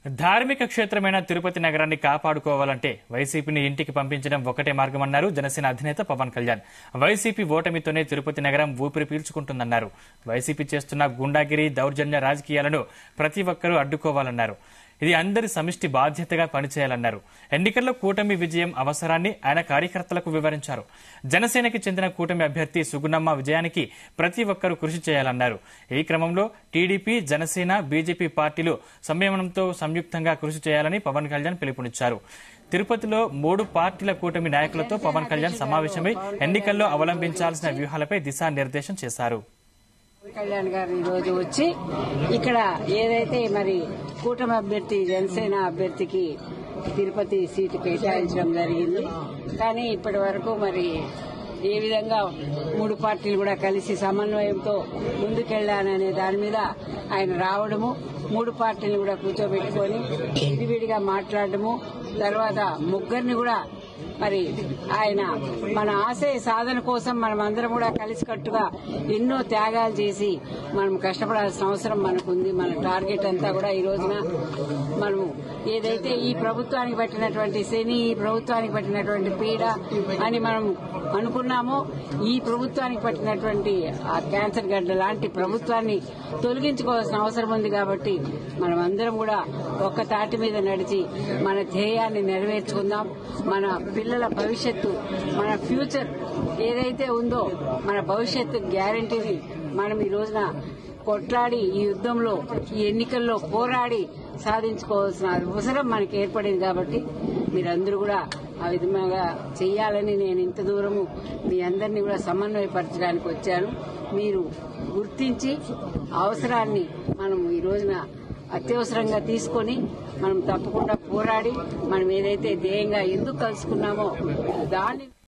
ధార్మిక క్షేత్రమైన తిరుపతి నగరాన్ని కాపాడుకోవాలంటే వైసీపీని ఇంటికి పంపించడం ఒకటే మార్గమన్నారు జనసేన అధినేత పవన్ కళ్యాణ్. వైసీపీ ఓటమితోనే తిరుపతి నగరం ఊపిరి పీల్చుకుంటుందన్నారు. వైసీపీ చేస్తున్న గుండాగిరి, దౌర్జన్య రాజకీయాలను ప్రతి ఒక్కరూ అడ్డుకోవాలన్నారు. ఇది అందరి సమిష్టి బాధ్యతగా పనిచేయాలన్నారు. ఎన్నికల్లో కూటమి విజయం అవసరాన్ని ఆయన కార్యకర్తలకు వివరించారు. జనసేనకి చెందిన కూటమి అభ్యర్థి సుగుణమ్మ విజయానికి ప్రతి ఒక్కరూ కృషి చేయాలన్నారు. ఈ క్రమంలో టీడీపీ, జనసేన, బీజేపీ పార్టీలు సంయమనంతో సంయుక్తంగా కృషి చేయాలని పవన్ కళ్యాణ్ పిలుపునిచ్చారు. తిరుపతిలో 3 పార్టీల కూటమి నాయకులతో పవన్ కళ్యాణ్ సమావేశమై ఎన్నికల్లో అవలంబించాల్సిన వ్యూహాలపై దిశానిర్దేశం చేశారు. కళ్యాణ్ గారు ఈ రోజు వచ్చి ఇక్కడ ఏదైతే మరి కూటమి అభ్యర్థి జనసేన అభ్యర్థికి తిరుపతి సీటు కేటాయించడం జరిగింది. కానీ ఇప్పటి వరకు మరి ఏ విధంగా 3 పార్టీలు కూడా కలిసి సమన్వయంతో ముందుకెళ్లాననే దాని మీద ఆయన రావడము, 3 పార్టీలు కూడా కూర్చోబెట్టుకుని విడివిడిగా మాట్లాడడము, తర్వాత ముగ్గురిని కూడా మరి ఆయన మన ఆశయ సాధన కోసం మనం అందరం కూడా కలిసికట్టుగా ఎన్నో త్యాగాలు చేసి మనం కష్టపడాల్సిన అవసరం మనకుంది. మన టార్గెట్ అంతా కూడా ఈ రోజున మనము ఏదైతే ఈ ప్రభుత్వానికి పట్టినటువంటి శని, ఈ ప్రభుత్వానికి పట్టినటువంటి పీడ అని మనం అనుకున్నామో, ఈ ప్రభుత్వానికి పట్టినటువంటి ఆ క్యాన్సర్ గడ్డ లాంటి ప్రభుత్వాన్ని తొలగించుకోవాల్సిన అవసరం ఉంది. కాబట్టి మనం అందరం కూడా ఒక్క తాటి మీద నడిచి మన ధ్యేయాన్ని నెరవేర్చుకుందాం. మన పిల్లల భవిష్యత్తు, మన ఫ్యూచర్ ఏదైతే ఉందో మన భవిష్యత్తు గ్యారంటీని మనం ఈ రోజున కొట్లాడి ఈ యుద్ధంలో, ఈ ఎన్నికల్లో పోరాడి సాధించుకోవాల్సిన అవసరం మనకి ఏర్పడింది. కాబట్టి మీరందరూ కూడా ఆ విధంగా చేయాలని నేను ఇంత దూరము మీ అందరినీ కూడా సమన్వయపరచడానికి వచ్చాను. మీరు గుర్తించి అవసరాన్ని మనం ఈ రోజున అత్యవసరంగా తీసుకొని మనం తప్పకుండా పోరాడి మనం ఏదైతే ధ్యేయంగా ఎందుకు కలుసుకున్నామో దాన్ని